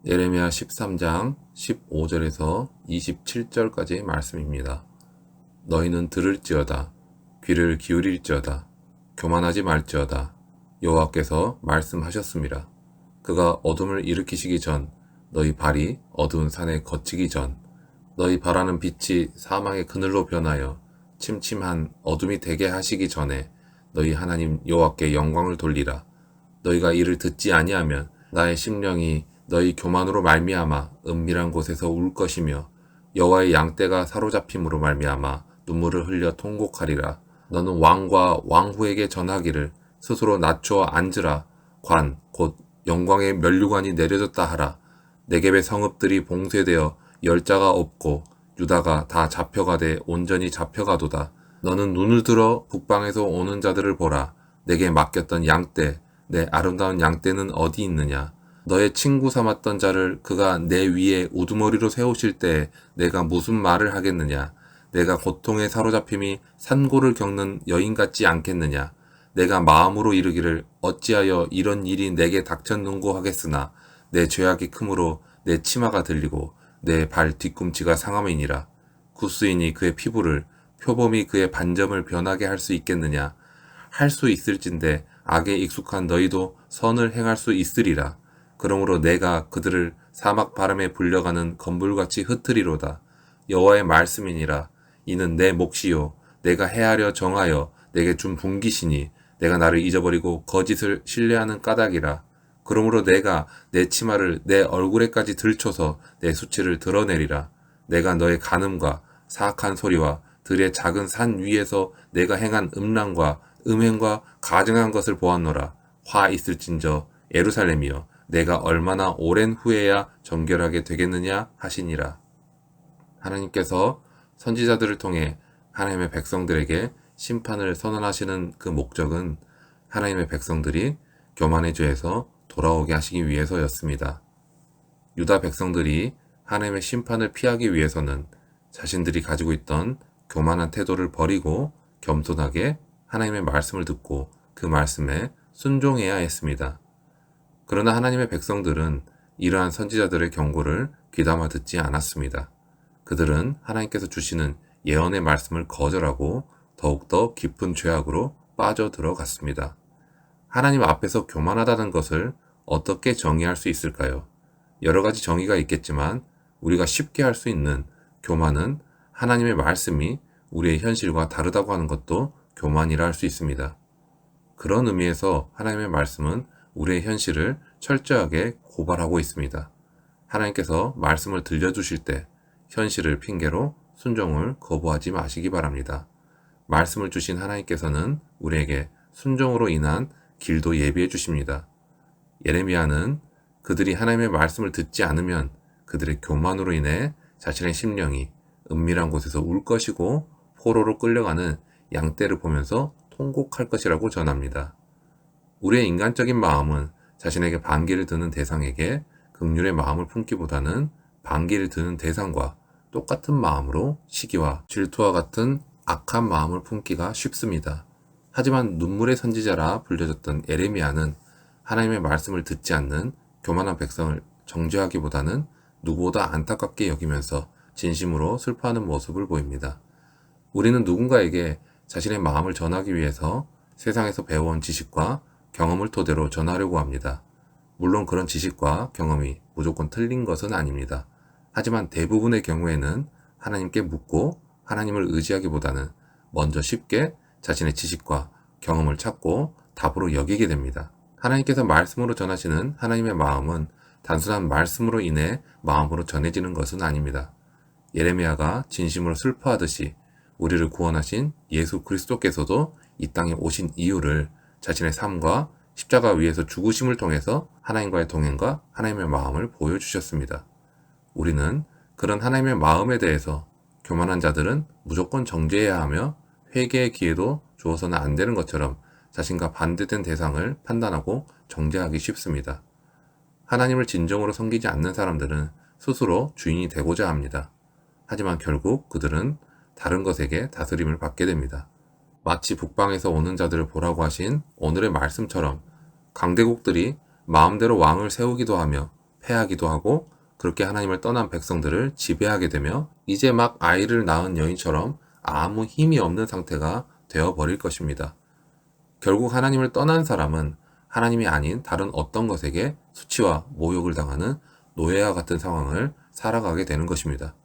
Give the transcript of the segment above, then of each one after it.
예레미야 13장 15절에서 27절까지의 말씀입니다. 너희는 들을지어다. 귀를 기울일지어다. 교만하지 말지어다. 여호와께서 말씀하셨습니다. 그가 어둠을 일으키시기 전, 너희 발이 어두운 산에 거치기 전, 너희 바라는 빛이 사망의 그늘로 변하여 침침한 어둠이 되게 하시기 전에 너희 하나님 여호와께 영광을 돌리라. 너희가 이를 듣지 아니하면 나의 심령이 너희 교만으로 말미암아 은밀한 곳에서 울 것이며 여호와의 양떼가 사로잡힘으로 말미암아 눈물을 흘려 통곡하리라. 너는 왕과 왕후에게 전하기를 스스로 낮추어 앉으라. 관 곧 영광의 면류관이 내려졌다 하라. 네겝의 성읍들이 봉쇄되어 열자가 없고 유다가 다 잡혀가되 온전히 잡혀가도다. 너는 눈을 들어 북방에서 오는 자들을 보라. 내게 맡겼던 양떼, 내 아름다운 양떼는 어디 있느냐? 너의 친구 삼았던 자를 그가 내 위에 우두머리로 세우실 때에 내가 무슨 말을 하겠느냐? 내가 고통에 사로잡힘이 산고를 겪는 여인 같지 않겠느냐? 내가 마음으로 이르기를 어찌하여 이런 일이 내게 닥쳤는고 하겠으나 내 죄악이 크므로 내 치마가 들리고 내 발 뒤꿈치가 상함이니라. 구스인이 그의 피부를 표범이 그의 반점을 변하게 할 수 있겠느냐? 할 수 있을진데 악에 익숙한 너희도 선을 행할 수 있으리라. 그러므로 내가 그들을 사막 바람에 불려가는 건불같이 흩트리로다. 여호와의 말씀이니라. 이는 내 몫이요 내가 헤아려 정하여 내게 준 분깃이니 내가 나를 잊어버리고 거짓을 신뢰하는 까닭이라. 그러므로 내가 내 치마를 내 얼굴에까지 들춰서 내 수치를 드러내리라. 내가 너의 간음과 사악한 소리와 들의 작은 산 위에서 내가 행한 음란과 음행과 가증한 것을 보았노라. 화 있을진저 예루살렘이여 내가 얼마나 오랜 후에야 정결하게 되겠느냐 하시니라. 하나님께서 선지자들을 통해 하나님의 백성들에게 심판을 선언하시는 그 목적은 하나님의 백성들이 교만의 죄에서 돌아오게 하시기 위해서였습니다. 유다 백성들이 하나님의 심판을 피하기 위해서는 자신들이 가지고 있던 교만한 태도를 버리고 겸손하게 하나님의 말씀을 듣고 그 말씀에 순종해야 했습니다. 그러나 하나님의 백성들은 이러한 선지자들의 경고를 귀담아 듣지 않았습니다. 그들은 하나님께서 주시는 예언의 말씀을 거절하고 더욱더 깊은 죄악으로 빠져들어갔습니다. 하나님 앞에서 교만하다는 것을 어떻게 정의할 수 있을까요? 여러 가지 정의가 있겠지만 우리가 쉽게 할 수 있는 교만은 하나님의 말씀이 우리의 현실과 다르다고 하는 것도 교만이라 할 수 있습니다. 그런 의미에서 하나님의 말씀은 우리의 현실을 철저하게 고발하고 있습니다. 하나님께서 말씀을 들려주실 때 현실을 핑계로 순종을 거부하지 마시기 바랍니다. 말씀을 주신 하나님께서는 우리에게 순종으로 인한 길도 예비해 주십니다. 예레미야는 그들이 하나님의 말씀을 듣지 않으면 그들의 교만으로 인해 자신의 심령이 은밀한 곳에서 울 것이고 포로로 끌려가는 양떼를 보면서 통곡할 것이라고 전합니다. 우리의 인간적인 마음은 자신에게 반기를 드는 대상에게 긍휼의 마음을 품기보다는 반기를 드는 대상과 똑같은 마음으로 시기와 질투와 같은 악한 마음을 품기가 쉽습니다. 하지만 눈물의 선지자라 불려졌던 예레미야는 하나님의 말씀을 듣지 않는 교만한 백성을 정죄하기보다는 누구보다 안타깝게 여기면서 진심으로 슬퍼하는 모습을 보입니다. 우리는 누군가에게 자신의 마음을 전하기 위해서 세상에서 배워온 지식과 경험을 토대로 전하려고 합니다. 물론 그런 지식과 경험이 무조건 틀린 것은 아닙니다. 하지만 대부분의 경우에는 하나님께 묻고 하나님을 의지하기보다는 먼저 쉽게 자신의 지식과 경험을 찾고 답으로 여기게 됩니다. 하나님께서 말씀으로 전하시는 하나님의 마음은 단순한 말씀으로 인해 마음으로 전해지는 것은 아닙니다. 예레미야가 진심으로 슬퍼하듯이 우리를 구원하신 예수 그리스도께서도 이 땅에 오신 이유를 자신의 삶과 십자가 위에서 죽으심을 통해서 하나님과의 동행과 하나님의 마음을 보여주셨습니다. 우리는 그런 하나님의 마음에 대해서 교만한 자들은 무조건 정죄해야 하며 회개의 기회도 주어서는 안 되는 것처럼 자신과 반대된 대상을 판단하고 정죄하기 쉽습니다. 하나님을 진정으로 섬기지 않는 사람들은 스스로 주인이 되고자 합니다. 하지만 결국 그들은 다른 것에게 다스림을 받게 됩니다. 마치 북방에서 오는 자들을 보라고 하신 오늘의 말씀처럼 강대국들이 마음대로 왕을 세우기도 하며 패하기도 하고 그렇게 하나님을 떠난 백성들을 지배하게 되며 이제 막 아이를 낳은 여인처럼 아무 힘이 없는 상태가 되어버릴 것입니다. 결국 하나님을 떠난 사람은 하나님이 아닌 다른 어떤 것에게 수치와 모욕을 당하는 노예와 같은 상황을 살아가게 되는 것입니다.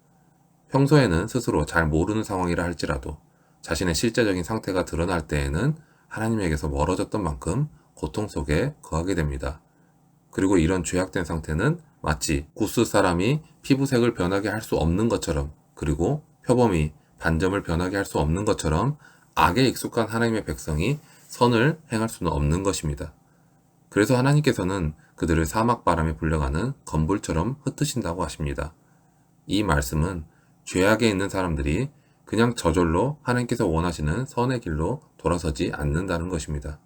평소에는 스스로 잘 모르는 상황이라 할지라도 자신의 실제적인 상태가 드러날 때에는 하나님에게서 멀어졌던 만큼 고통 속에 거하게 됩니다. 그리고 이런 죄악된 상태는 마치 구스 사람이 피부색을 변하게 할 수 없는 것처럼, 그리고 표범이 반점을 변하게 할 수 없는 것처럼 악에 익숙한 하나님의 백성이 선을 행할 수는 없는 것입니다. 그래서 하나님께서는 그들을 사막 바람에 불려가는 건불처럼 흩으신다고 하십니다. 이 말씀은 죄악에 있는 사람들이 그냥 저절로 하나님께서 원하시는 선의 길로 돌아서지 않는다는 것입니다.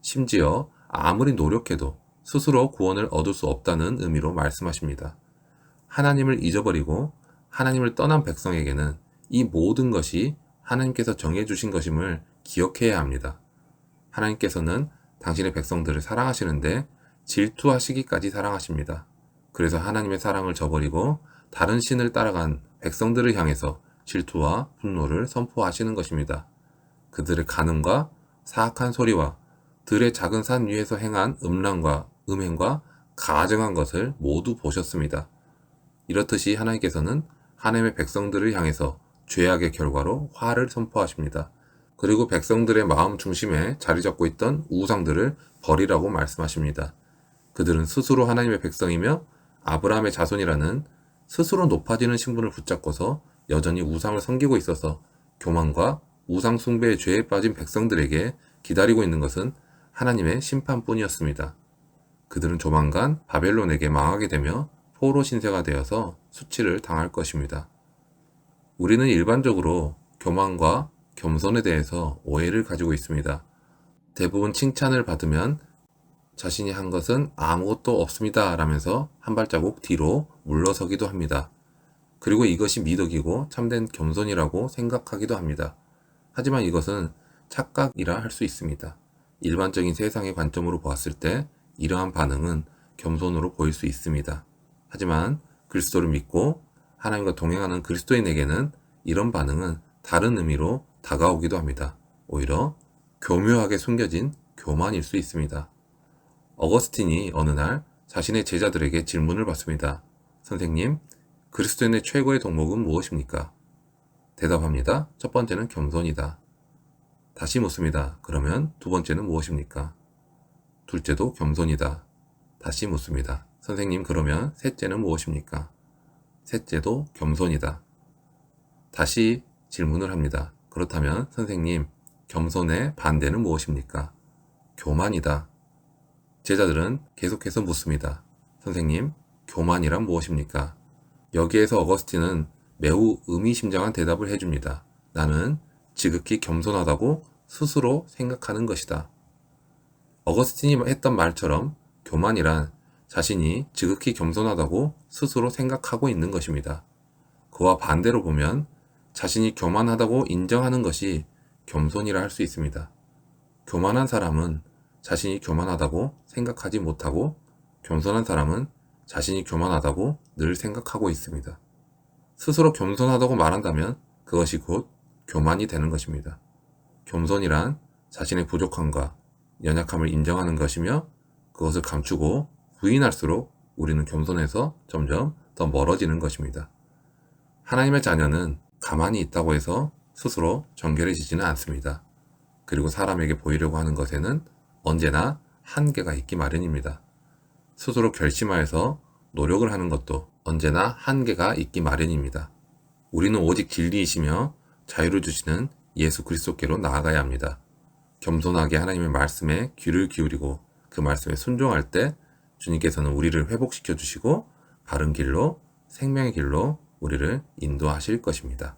심지어 아무리 노력해도 스스로 구원을 얻을 수 없다는 의미로 말씀하십니다. 하나님을 잊어버리고 하나님을 떠난 백성에게는 이 모든 것이 하나님께서 정해주신 것임을 기억해야 합니다. 하나님께서는 당신의 백성들을 사랑하시는데 질투하시기까지 사랑하십니다. 그래서 하나님의 사랑을 저버리고 다른 신을 따라간 백성들을 향해서 질투와 분노를 선포하시는 것입니다. 그들의 간음과 사악한 소리와 들의 작은 산 위에서 행한 음란과 음행과 가증한 것을 모두 보셨습니다. 이렇듯이 하나님께서는 하나님의 백성들을 향해서 죄악의 결과로 화를 선포하십니다. 그리고 백성들의 마음 중심에 자리 잡고 있던 우상들을 버리라고 말씀하십니다. 그들은 스스로 하나님의 백성이며 아브라함의 자손이라는 스스로 높아지는 신분을 붙잡고서 여전히 우상을 섬기고 있어서 교만과 우상 숭배의 죄에 빠진 백성들에게 기다리고 있는 것은 하나님의 심판뿐이었습니다. 그들은 조만간 바벨론에게 망하게 되며 포로 신세가 되어서 수치를 당할 것입니다. 우리는 일반적으로 교만과 겸손에 대해서 오해를 가지고 있습니다. 대부분 칭찬을 받으면 자신이 한 것은 아무것도 없습니다 라면서 한 발자국 뒤로 물러서기도 합니다. 그리고 이것이 미덕이고 참된 겸손이라고 생각하기도 합니다. 하지만 이것은 착각이라 할 수 있습니다. 일반적인 세상의 관점으로 보았을 때 이러한 반응은 겸손으로 보일 수 있습니다. 하지만 그리스도를 믿고 하나님과 동행하는 그리스도인에게는 이런 반응은 다른 의미로 다가오기도 합니다. 오히려 교묘하게 숨겨진 교만일 수 있습니다. 어거스틴이 어느 날 자신의 제자들에게 질문을 받습니다. 선생님, 그리스도인의 최고의 덕목은 무엇입니까? 대답합니다. 첫 번째는 겸손이다. 다시 묻습니다. 그러면 두 번째는 무엇입니까? 둘째도 겸손이다. 다시 묻습니다. 선생님, 그러면 셋째는 무엇입니까? 셋째도 겸손이다. 다시 질문을 합니다. 그렇다면 선생님, 겸손의 반대는 무엇입니까? 교만이다. 제자들은 계속해서 묻습니다. 선생님, 교만이란 무엇입니까? 여기에서 어거스틴은 매우 의미심장한 대답을 해줍니다. 나는 지극히 겸손하다고 스스로 생각하는 것이다. 어거스틴이 했던 말처럼 교만이란 자신이 지극히 겸손하다고 스스로 생각하고 있는 것입니다. 그와 반대로 보면 자신이 교만하다고 인정하는 것이 겸손이라 할 수 있습니다. 교만한 사람은 자신이 교만하다고 생각하지 못하고 겸손한 사람은 자신이 교만하다고 늘 생각하고 있습니다. 스스로 겸손하다고 말한다면 그것이 곧 교만이 되는 것입니다. 겸손이란 자신의 부족함과 연약함을 인정하는 것이며 그것을 감추고 부인할수록 우리는 겸손해서 점점 더 멀어지는 것입니다. 하나님의 자녀는 가만히 있다고 해서 스스로 정결해지지는 않습니다. 그리고 사람에게 보이려고 하는 것에는 언제나 한계가 있기 마련입니다. 스스로 결심하여서 노력을 하는 것도 언제나 한계가 있기 마련입니다. 우리는 오직 진리이시며 자유를 주시는 예수 그리스도께로 나아가야 합니다. 겸손하게 하나님의 말씀에 귀를 기울이고 그 말씀에 순종할 때 주님께서는 우리를 회복시켜 주시고 바른 길로, 생명의 길로 우리를 인도하실 것입니다.